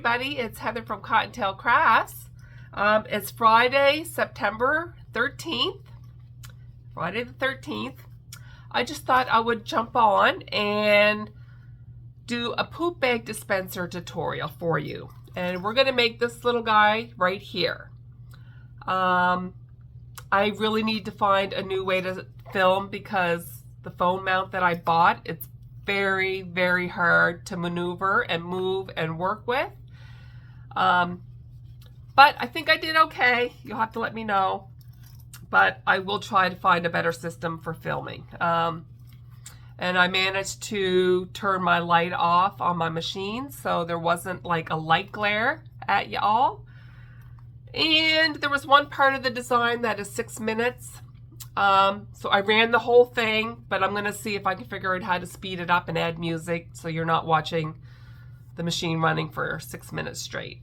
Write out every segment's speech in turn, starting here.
everybody. It's Heather from Cottontail Crafts. It's Friday, September 13th. Friday the 13th. I just thought I would jump on and do a poop bag dispenser tutorial for you. And we're going to make this little guy right here. I really need to find a new way to film because the phone mount that I bought, it's very, very hard to maneuver and move and work with. But I think I did okay. You'll have to let me know. But I will try to find a better system for filming. And I managed to turn my light off on my machine so there wasn't like a light glare at y'all. And there was one part of the design that is 6 minutes. So I ran the whole thing, but I'm going to see if I can figure out how to speed it up and add music so you're not watching the machine running for 6 minutes straight.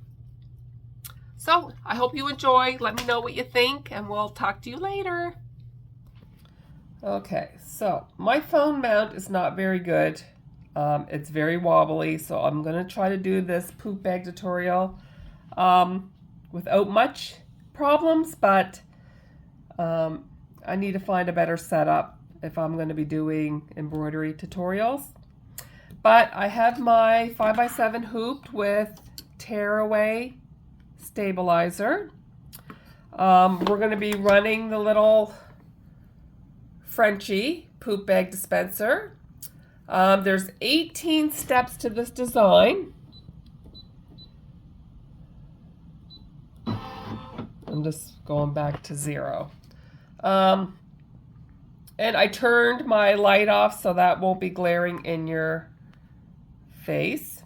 So I hope you enjoy. Let me know what you think, and we'll talk to you later. Okay, so my phone mount is not very good. It's very wobbly, so I'm going to try to do this poop bag tutorial without much problems, but I need to find a better setup if I'm going to be doing embroidery tutorials. But I have my 5x7 hooped with tearaway stabilizer. We're going to be running the little Frenchie poop bag dispenser. There's 18 steps to this design. I'm just going back to 0. And I turned my light off so that won't be glaring in your face.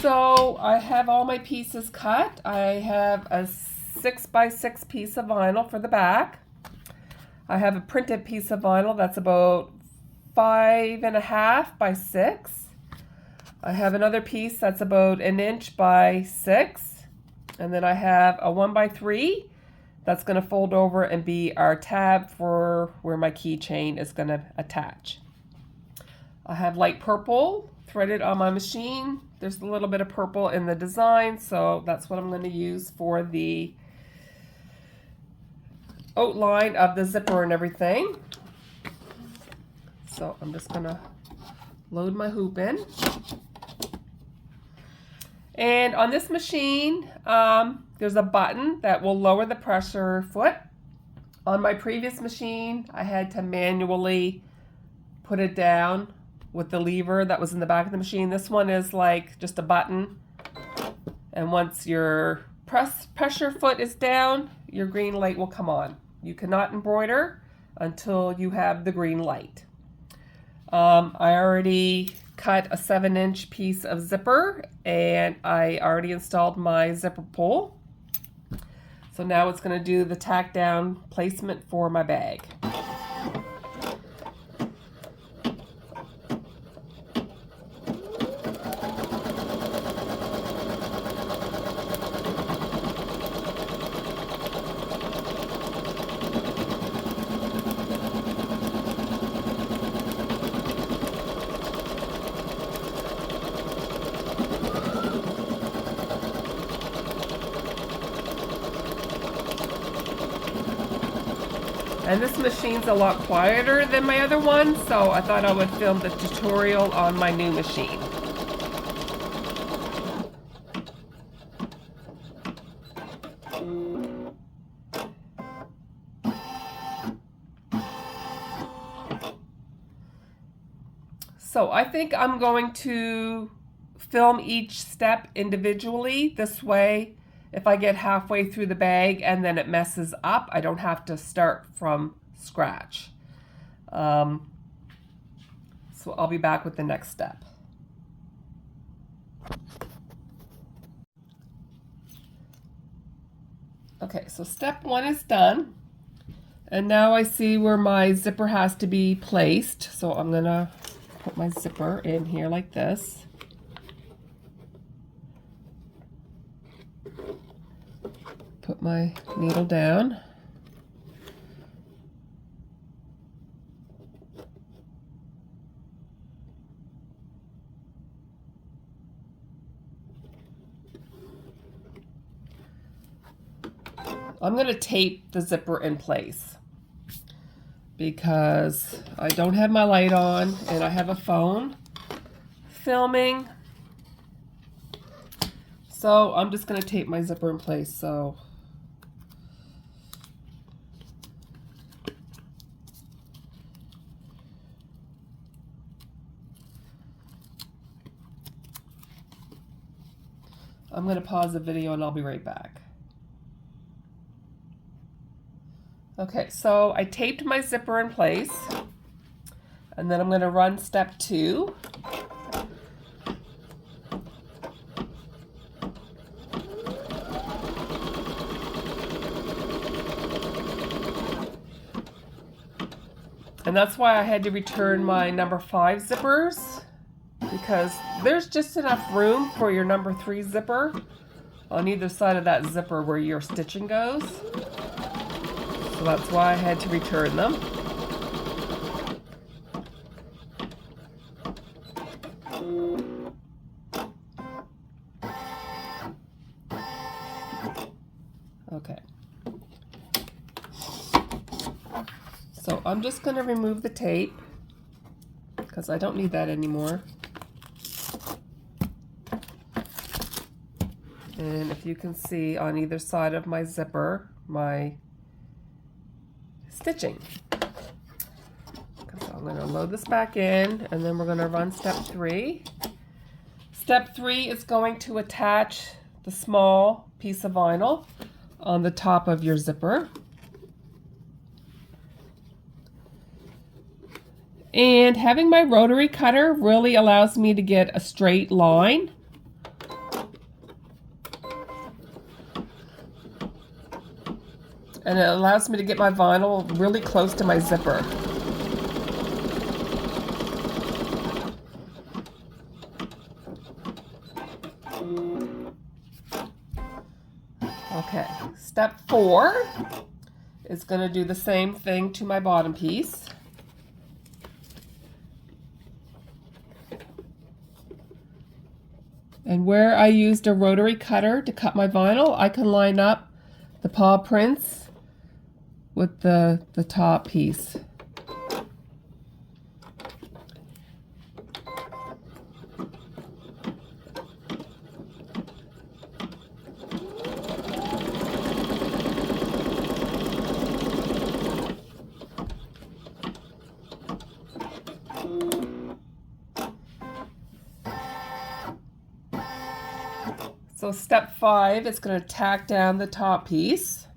So I have all my pieces cut. I have a 6x6 piece of vinyl for the back. I have a printed piece of vinyl that's about 5.5 by 6. I have another piece that's about 1 inch by 6. And then I have a 1x3 that's going to fold over and be our tab for where my keychain is going to attach. I have light purple threaded on my machine. There's a little bit of purple in the design, so that's what I'm going to use for the outline of the zipper and everything. So I'm just going to load my hoop in. And on this machine, there's a button that will lower the pressure foot. On my previous machine, I had to manually put it down with the lever that was in the back of the machine. This one is like just a button. And once your pressure foot is down, your green light will come on. You cannot embroider until you have the green light. I already cut a 7-inch piece of zipper, and I already installed my zipper pull. So now it's going to do the tack down placement for my bag. And this machine's a lot quieter than my other one, so I thought I would film the tutorial on my new machine. So I think I'm going to film each step individually. This way, if I get halfway through the bag and then it messes up, I don't have to start from scratch. So I'll be back with the next step. Okay, so step 1 is done. And now I see where my zipper has to be placed. So I'm gonna put my zipper in here like this. Put my needle down. I'm going to tape the zipper in place because I don't have my light on and I have a phone filming. So I'm just going to tape my zipper in place. So I'm going to pause the video and I'll be right back. Okay, so I taped my zipper in place, and then I'm going to run step 2. And that's why I had to return my number 5 zippers, because there's just enough room for your number 3 zipper on either side of that zipper where your stitching goes. So that's why I had to return them. Okay. So I'm just going to remove the tape because I don't need that anymore. And if you can see on either side of my zipper, my stitching. So I'm going to load this back in, and then we're going to run step 3. Step 3 is going to attach the small piece of vinyl on the top of your zipper. And having my rotary cutter really allows me to get a straight line. And it allows me to get my vinyl really close to my zipper. Okay, step 4 is going to do the same thing to my bottom piece. And where I used a rotary cutter to cut my vinyl, I can line up the paw prints with the top piece. So step 5 is going to tack down the top piece.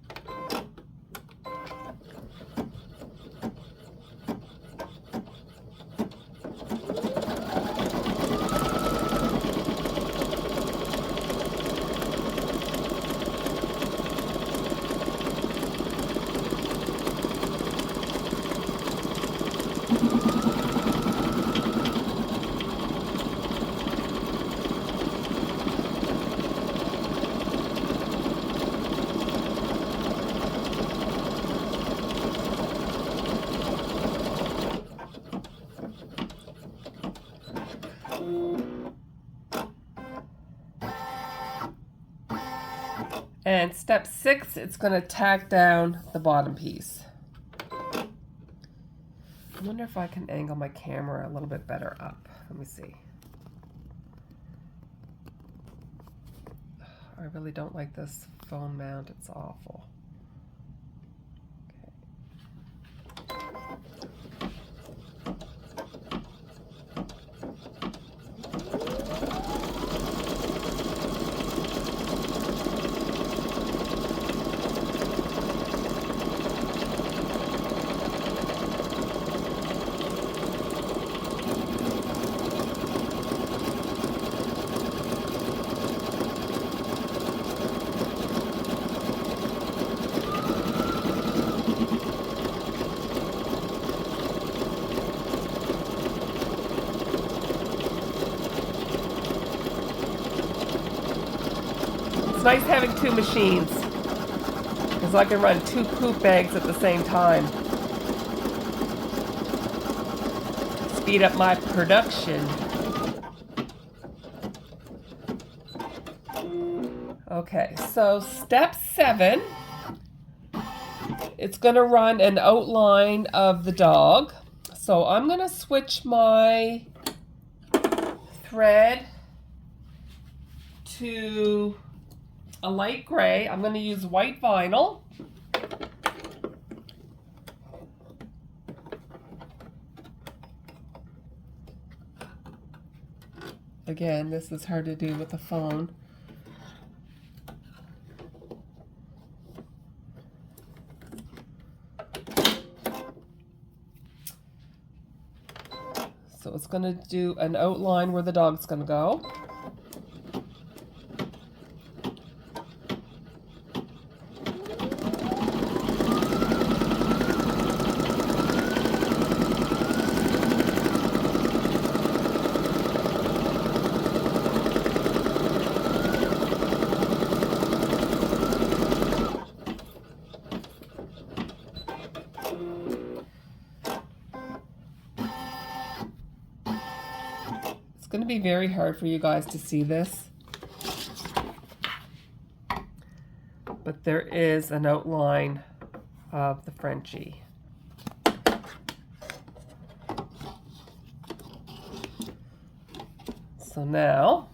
And step 6, it's going to tack down the bottom piece. I wonder if I can angle my camera a little bit better up. Let me see. I really don't like this phone mount. It's awful. It's nice having 2 machines because I can run 2 poop bags at the same time. Speed up my production. Okay, so step 7 it's going to run an outline of the dog. So I'm going to switch my thread to a light gray. I'm going to use white vinyl. Again, this is hard to do with the phone. So it's going to do an outline where the dog's going to go. It's going to be very hard for you guys to see this, but there is an outline of the Frenchie. So now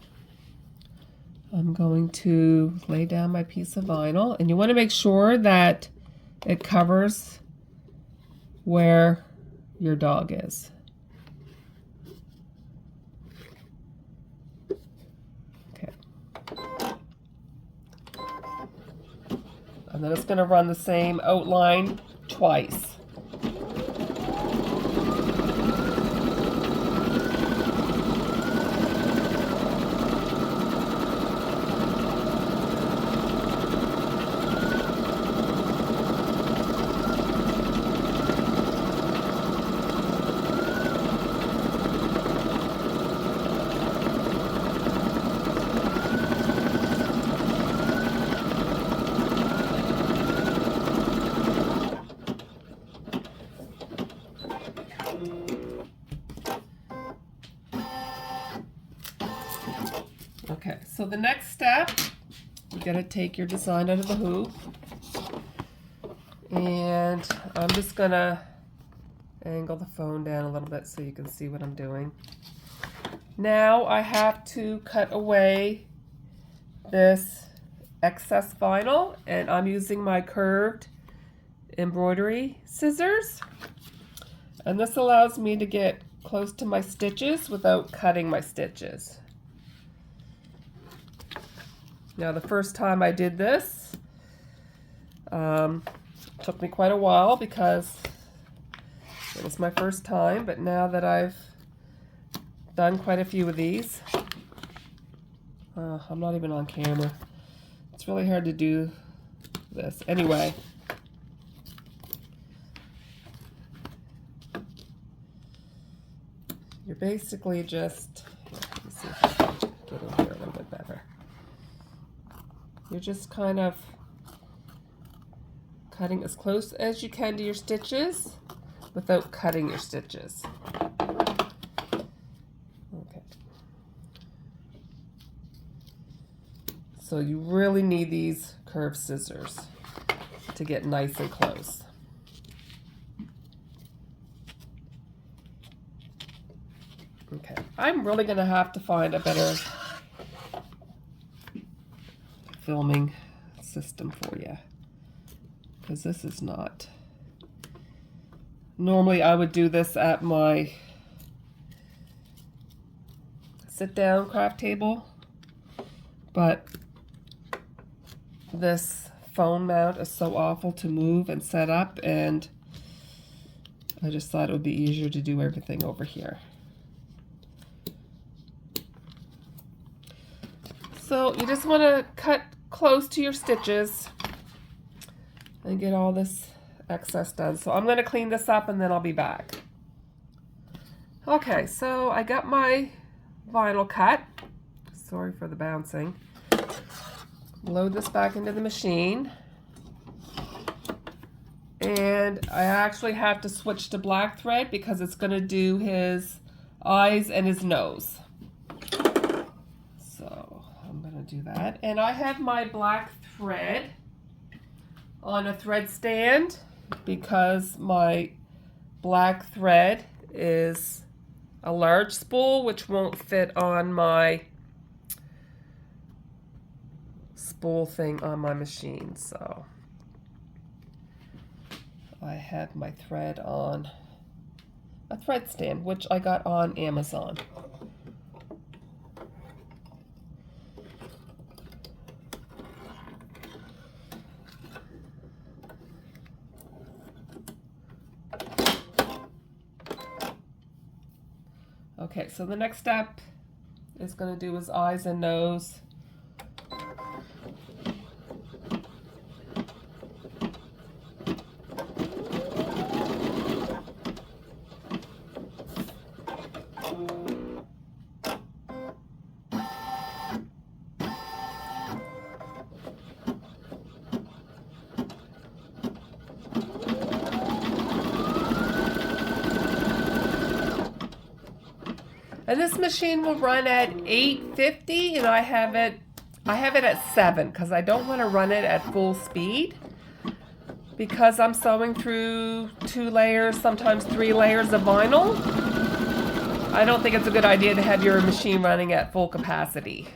I'm going to lay down my piece of vinyl, and you want to make sure that it covers where your dog is. And then it's going to run the same outline twice. Okay, so the next step, you gotta take your design out of the hoop, and I'm just gonna angle the phone down a little bit so you can see what I'm doing. Now I have to cut away this excess vinyl, and I'm using my curved embroidery scissors, and this allows me to get close to my stitches without cutting my stitches. Now the first time I did this took me quite a while because it was my first time, but now that I've done quite a few of these, I'm not even on camera. It's really hard to do this. Anyway, you're basically just, let me see if I can get in here a little bit better. You're just kind of cutting as close as you can to your stitches without cutting your stitches. Okay. So you really need these curved scissors to get nice and close. Okay, I'm really going to have to find a better filming system for you, because this is not. Normally I would do this at my sit-down craft table, but this phone mount is so awful to move and set up, and I just thought it would be easier to do everything over here. So you just want to cut close to your stitches and get all this excess done. So I'm going to clean this up and then I'll be back. Okay, so I got my vinyl cut. Sorry for the bouncing. Load this back into the machine. And I actually have to switch to black thread because it's going to do his eyes and his nose. Do that, and I have my black thread on a thread stand, because my black thread is a large spool, which won't fit on my spool thing on my machine. So I have my thread on a thread stand, which I got on Amazon. Okay, so the next step is going to do his eyes and nose. And this machine will run at 850, and I have it at 7 because I don't want to run it at full speed, because I'm sewing through 2 layers, sometimes 3 layers of vinyl. I don't think it's a good idea to have your machine running at full capacity.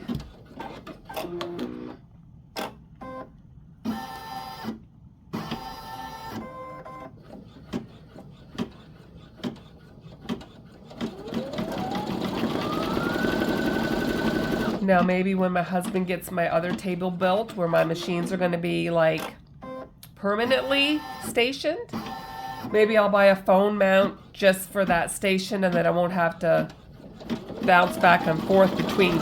Now maybe when my husband gets my other table built, where my machines are going to be like permanently stationed, maybe I'll buy a phone mount just for that station, and then I won't have to bounce back and forth between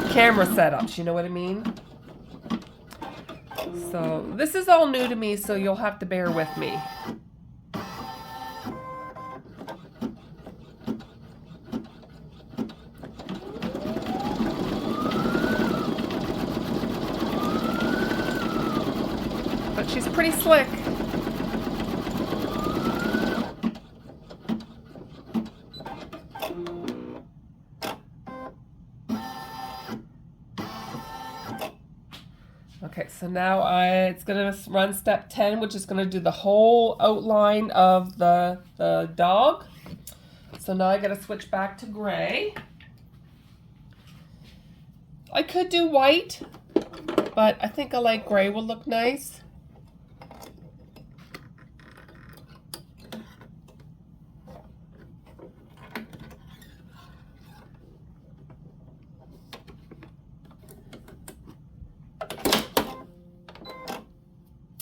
camera setups, you know what I mean? So this is all new to me, so you'll have to bear with me. But she's pretty slick. Okay, so now it's going to run step 10, which is going to do the whole outline of the dog. So now I got to switch back to gray. I could do white, but I think I like gray will look nice.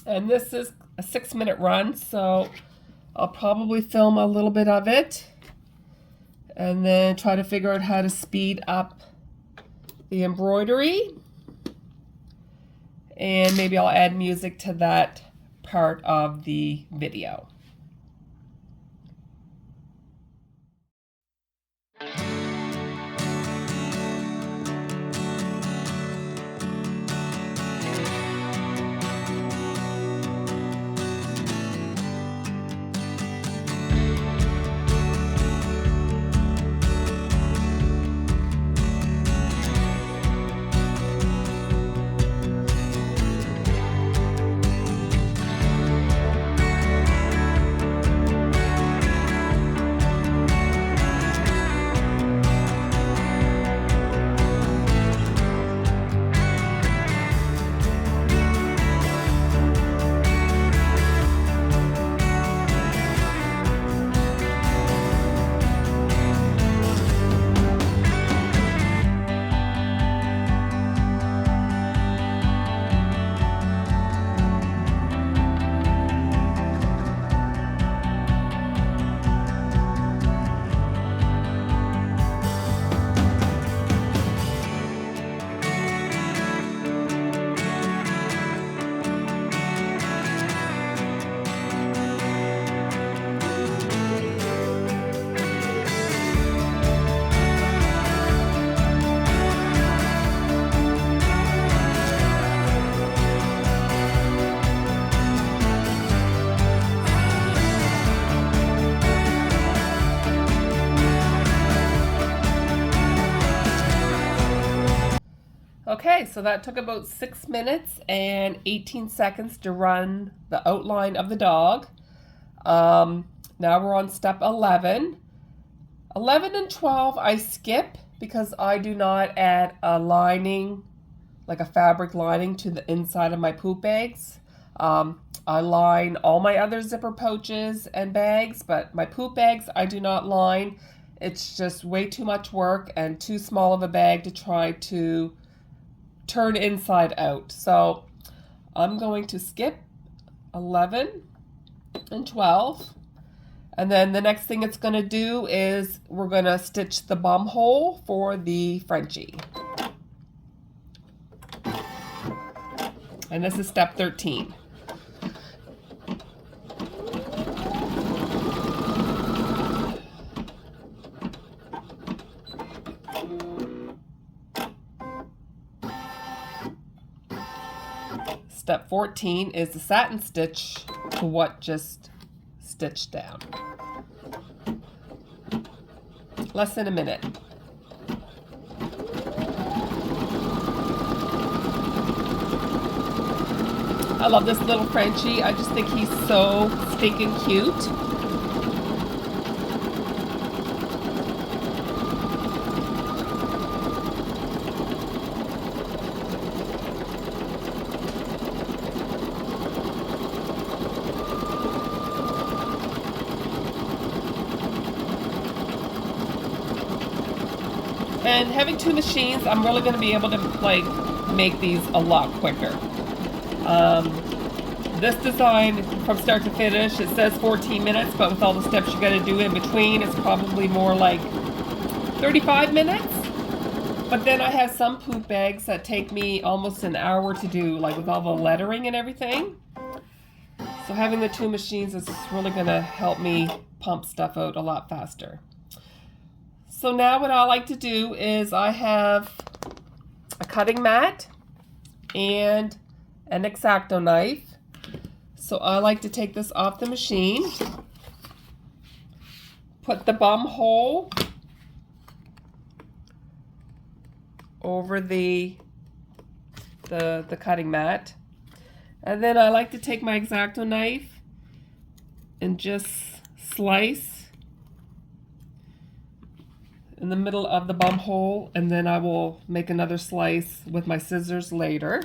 And this is a 6-minute run, so I'll probably film a little bit of it and then try to figure out how to speed up the embroidery. And maybe I'll add music to that part of the video. Okay, so that took about 6 minutes and 18 seconds to run the outline of the dog. Now we're on step 11. 11 and 12 I skip because I do not add a lining, like a fabric lining, to the inside of my poop bags. I line all my other zipper pouches and bags, but my poop bags I do not line. It's just way too much work and too small of a bag to try to turn inside out. So I'm going to skip 11 and 12. And then the next thing it's going to do is we're going to stitch the bum hole for the Frenchie. And this is step 13. Step 14 is the satin stitch to what just stitched down. Less than a minute. I love this little Frenchie. I just think he's so stinking cute. And having two machines, I'm really going to be able to like make these a lot quicker. This design from start to finish, it says 14 minutes, but with all the steps you got to do in between, it's probably more like 35 minutes. But then I have some poop bags that take me almost an hour to do, like with all the lettering and everything. So having the two machines is really going to help me pump stuff out a lot faster. So now what I like to do is I have a cutting mat and an X-Acto knife. So I like to take this off the machine, put the bum hole over the cutting mat, and then I like to take my X-Acto knife and just slice in the middle of the bum hole, and then I will make another slice with my scissors later.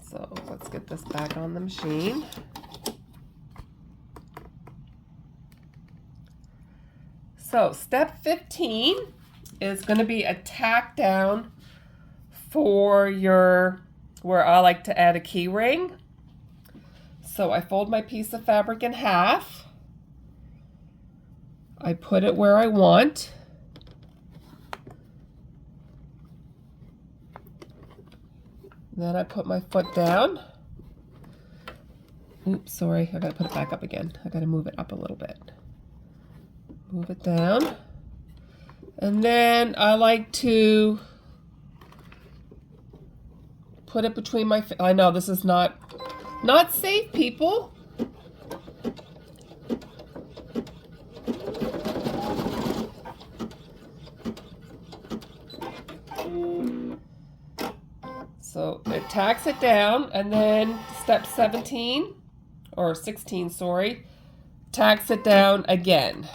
So let's get this back on the machine. So step 15 is going to be a tack down for your, where I like to add a key ring. So I fold my piece of fabric in half. I put it where I want. Then I put my foot down. Oops, sorry, I gotta put it back up again. I gotta move it up a little bit. Move it down. And then I like to put it between my, I know this is not safe, people. So it tacks it down, and then step 17, or 16, sorry, tacks it down again.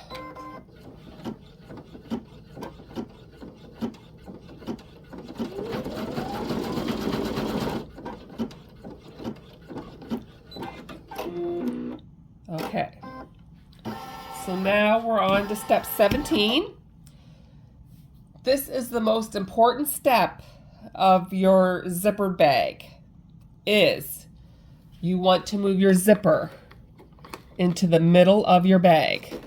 Okay, so now we're on to step 17. This is the most important step of your zipper bag. Is you want to move your zipper into the middle of your bag.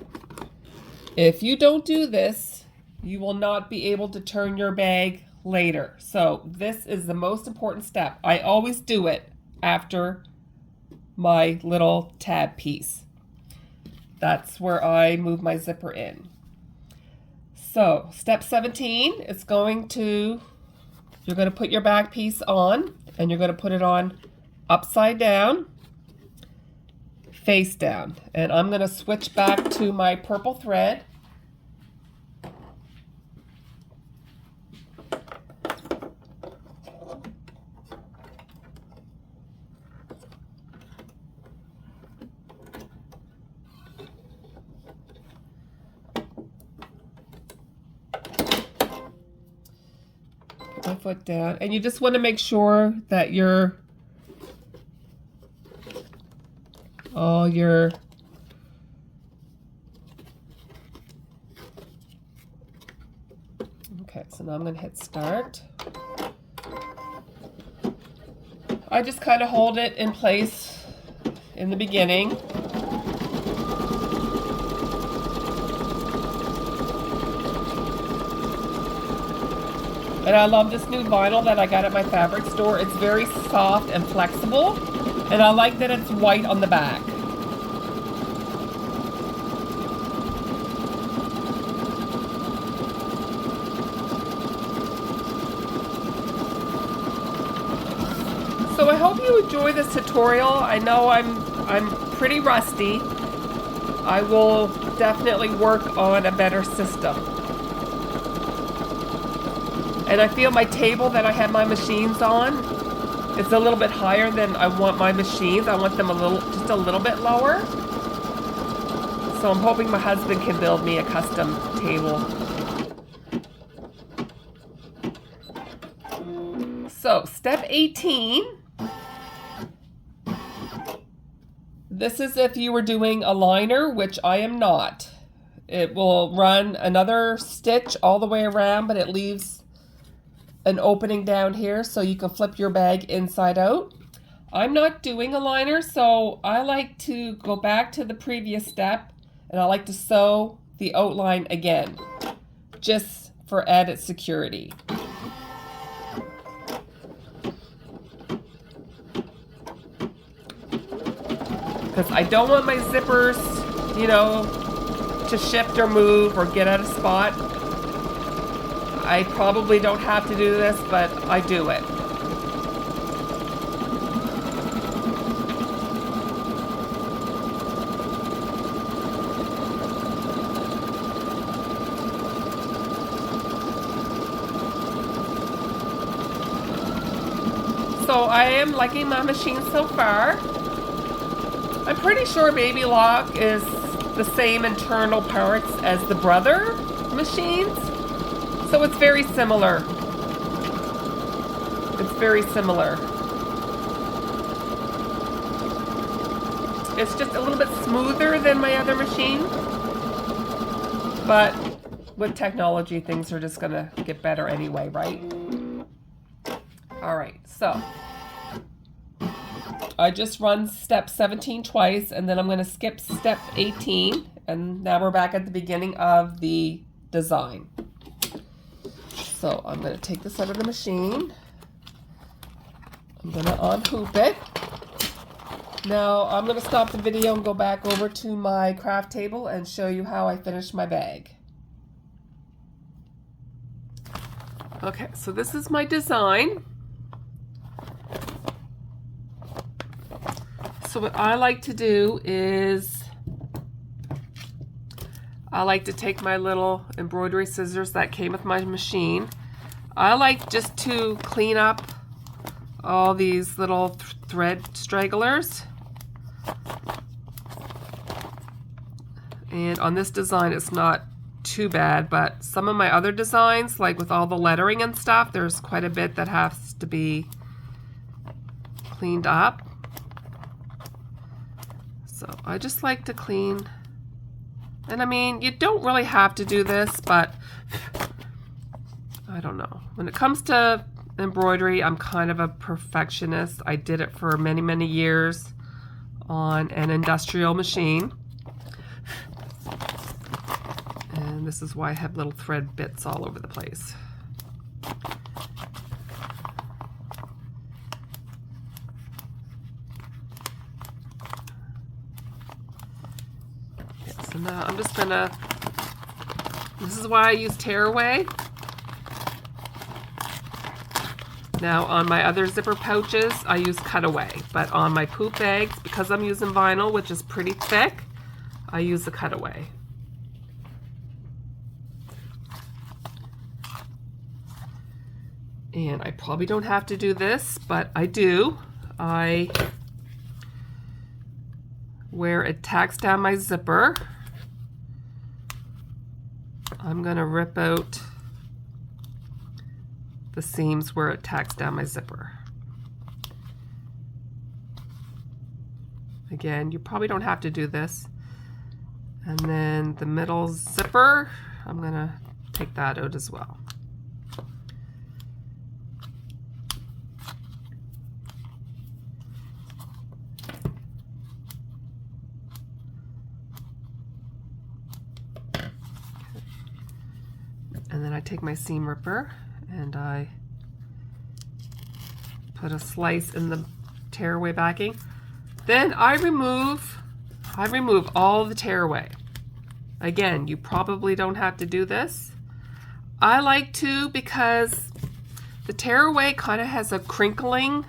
If you don't do this, you will not be able to turn your bag later. So this is the most important step. I always do it after my little tab piece. That's where I move my zipper in. So step 17 is you're going to put your back piece on, and you're going to put it on upside down, face down. And I'm going to switch back to my purple thread. foot down, and you just want to make sure that all your okay, so now I'm going to hit start. I just kind of hold it in place in the beginning. And I love this new vinyl that I got at my fabric store. It's very soft and flexible, and I like that it's white on the back. So I hope you enjoy this tutorial. I know I'm pretty rusty. I will definitely work on a better system. And I feel my table that I have my machines on, it's a little bit higher than I want my machines. I want them just a little bit lower. So I'm hoping my husband can build me a custom table. So step 18. This is if you were doing a liner, which I am not. It will run another stitch all the way around, but it leaves an opening down here so you can flip your bag inside out. I'm not doing a liner, so I like to go back to the previous step, and I like to sew the outline again, just for added security. Because I don't want my zippers, you know, to shift or move or get out of spot. I probably don't have to do this, but I do it. So I am liking my machine so far. I'm pretty sure Baby Lock is the same internal parts as the Brother machines. So it's very similar. It's very similar. It's just a little bit smoother than my other machine. But with technology, things are just gonna get better anyway, right? All right, so I just run step 17 twice, and then I'm gonna skip step 18, and now we're back at the beginning of the design. So I'm going to take this out of the machine. I'm going to unhoop it. Now I'm going to stop the video and go back over to my craft table and show you how I finished my bag. Okay, so this is my design. So what I like to do is I like to take my little embroidery scissors that came with my machine. I like just to clean up all these little thread stragglers. And on this design, it's not too bad, but some of my other designs, like with all the lettering and stuff, there's quite a bit that has to be cleaned up. So I just like to clean. And I mean, you don't really have to do this, but I don't know. When it comes to embroidery, I'm kind of a perfectionist. I did it for many, many years on an industrial machine. And this is why I have little thread bits all over the place. So now I'm just gonna, this is why I use tearaway. Now on my other zipper pouches, I use cutaway, but on my poop bags, because I'm using vinyl, which is pretty thick, I use the cutaway. And I probably don't have to do this, but I do. Where it tacks down my zipper, I'm gonna rip out the seams where it tacks down my zipper. Again, you probably don't have to do this. And then the middle zipper, I'm gonna take that out as well. And then I take my seam ripper and I put a slice in the tearaway backing. Then I remove all the tearaway. Again, you probably don't have to do this. I like to because the tearaway kind of has a crinkling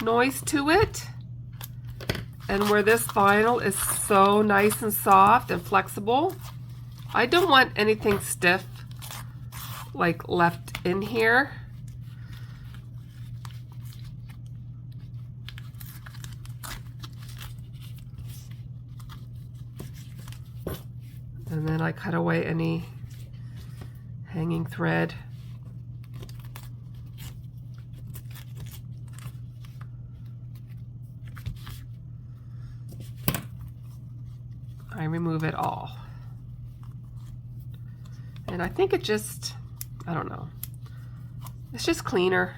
noise to it. And where this vinyl is so nice and soft and flexible, I don't want anything stiff like left in here. And then I cut away any hanging thread. I remove it all. And I think it just, I don't know, it's just cleaner.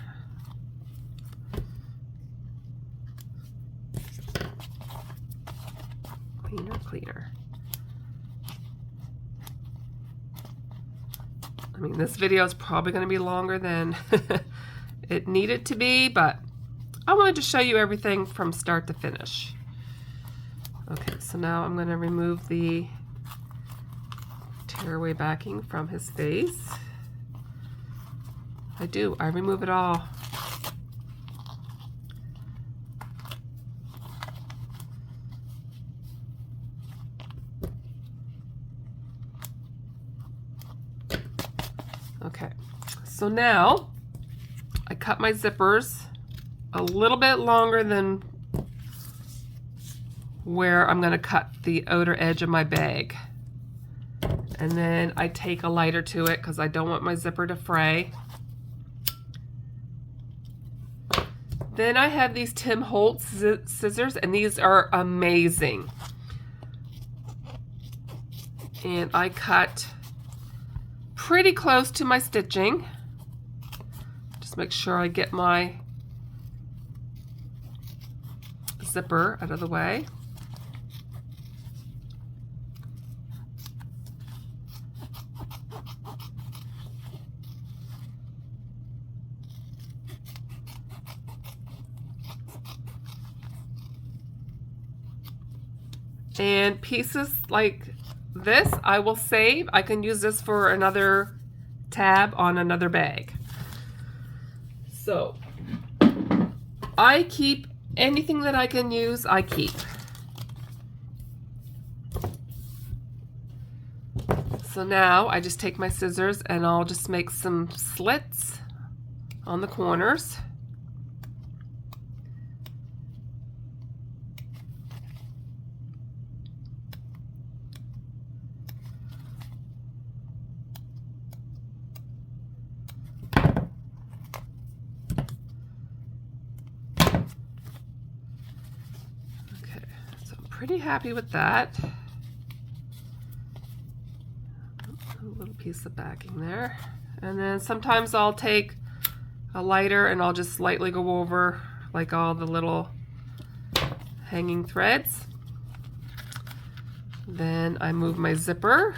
Cleaner. I mean, this video is probably going to be longer than it needed to be, but I wanted to show you everything from start to finish. Okay, so now I'm going to remove the tearaway backing from his face. I remove it all. Okay, so now I cut my zippers a little bit longer than where I'm going to cut the outer edge of my bag. And then I take a lighter to it because I don't want my zipper to fray. Then I have these Tim Holtz scissors, and these are amazing. And I cut pretty close to my stitching. Just make sure I get my zipper out of the way. And pieces like this I will save. I can use this for another tab on another bag. So I keep anything that I can use, I keep. So now I just take my scissors and I'll just make some slits on the corners. Pretty happy with that. A little piece of backing there. And then sometimes I'll take a lighter and I'll just lightly go over like all the little hanging threads. Then I move my zipper.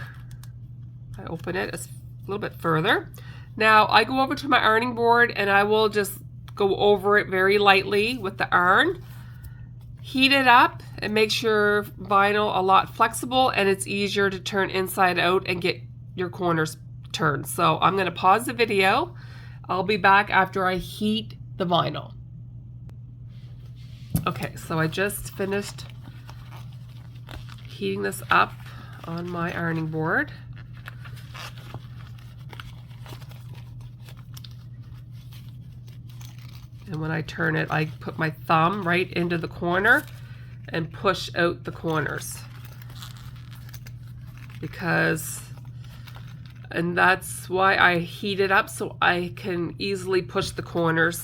I open it a little bit further. Now I go over to my ironing board and I will just go over it very lightly with the iron. Heat it up and make your vinyl a lot flexible, and it's easier to turn inside out and get your corners turned. So I'm going to pause the video. I'll be back after I heat the vinyl. Okay, so I just finished heating this up on my ironing board. And when I turn it, I put my thumb right into the corner and push out the corners. Because And that's why I heat it up so I can easily push the corners.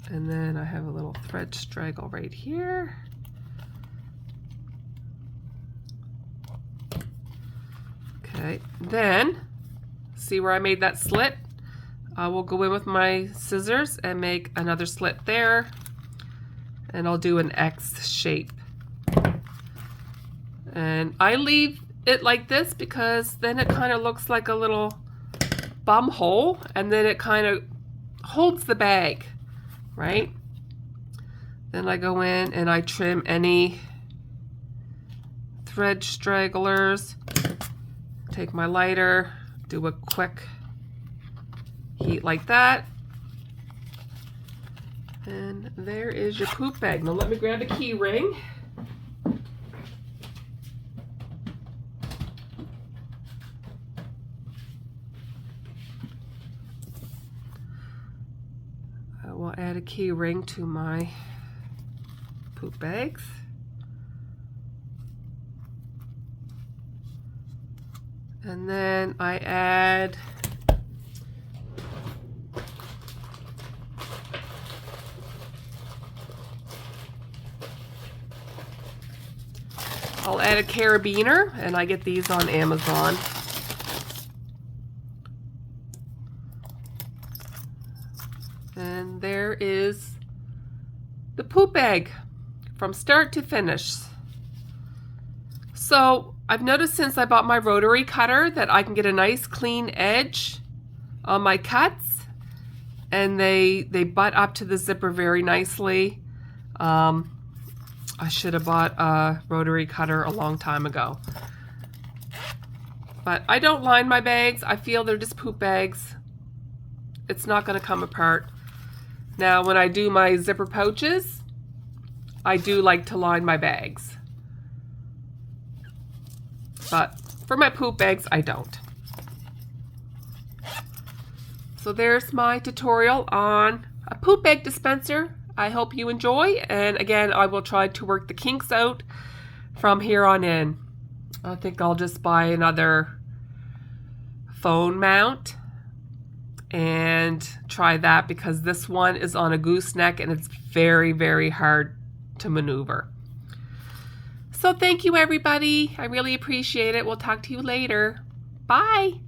And then I have a little thread straggle right here. Okay, then see where I made that slit? I will go in with my scissors and make another slit there, and I'll do an X shape. And I leave it like this because then it kind of looks like a little bum hole, and then it kind of holds the bag, right? Then I go in and I trim any thread stragglers, take my lighter, do a quick heat like that, and there is your poop bag. Now let me grab a key ring. I will add a key ring to my poop bags. And then I add I'll add a carabiner, and I get these on Amazon. And there is the poop bag from start to finish. So I've noticed since I bought my rotary cutter that I can get a nice clean edge on my cuts, and they butt up to the zipper very nicely. I should have bought a rotary cutter a long time ago. But I don't line my bags. I feel they're just poop bags. It's not going to come apart. Now, when I do my zipper pouches, I do like to line my bags. But for my poop bags, I don't. So there's my tutorial on a poop bag dispenser. I hope you enjoy, and again, I will try to work the kinks out from here on in. I think I'll just buy another phone mount and try that, because this one is on a gooseneck and it's very, very hard to maneuver. So thank you, everybody. I really appreciate it. We'll talk to you later. Bye.